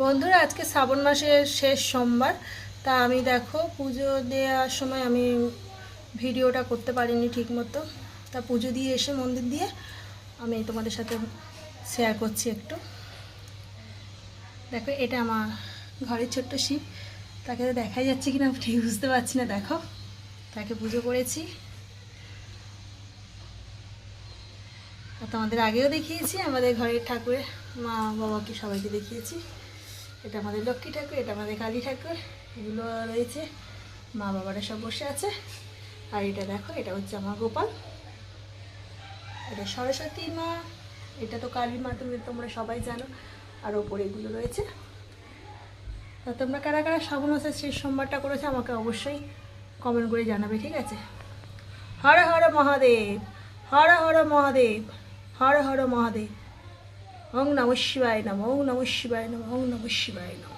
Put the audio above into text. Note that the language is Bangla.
বন্ধুরা, আজকে শ্রাবণ মাসের শেষ সোমবার। তা আমি দেখো পুজো দেওয়ার সময় আমি ভিডিওটা করতে পারিনি ঠিক মতো। তা পুজো দিয়ে এসে মন্দির দিয়ে আমি তোমাদের সাথে শেয়ার করছি একটু। দেখো, এটা আমার ঘরের ছোট্ট শিব। তাকে দেখাই যাচ্ছে কিনা ঠিক বুঝতে পারছি না। দেখো, তাকে পুজো করেছি। তোমাদের আগেও দেখিয়েছি আমাদের ঘরের ঠাকুরের মা বাবাকে সবাইকে দেখিয়েছি। এটা আমাদের লক্ষ্মী ঠাকুর, এটা আমাদের কালী ঠাকুর, এগুলো রয়েছে। মা বাবারা সব বসে আছে। আর এটা দেখো, এটা হচ্ছে আমার গোপাল, এটা সরস্বতী মা, এটা তো কালী মা, তোমরা সবাই জানো। আর ওপরে এগুলো রয়েছে। তা তোমরা কারা কারা শ্রাবণ মাসের শেষ সোমবারটা করেছে আমাকে অবশ্যই কমেন্ট করে জানাবে, ঠিক আছে? হর হর মহাদেব, হর হর মহাদেব, হর হর মহাদেব। ওং নমঃ শিবায় নমঃ, ওং নমঃ শিবায় নমঃ, ওং নমঃ শিবায় নমঃ।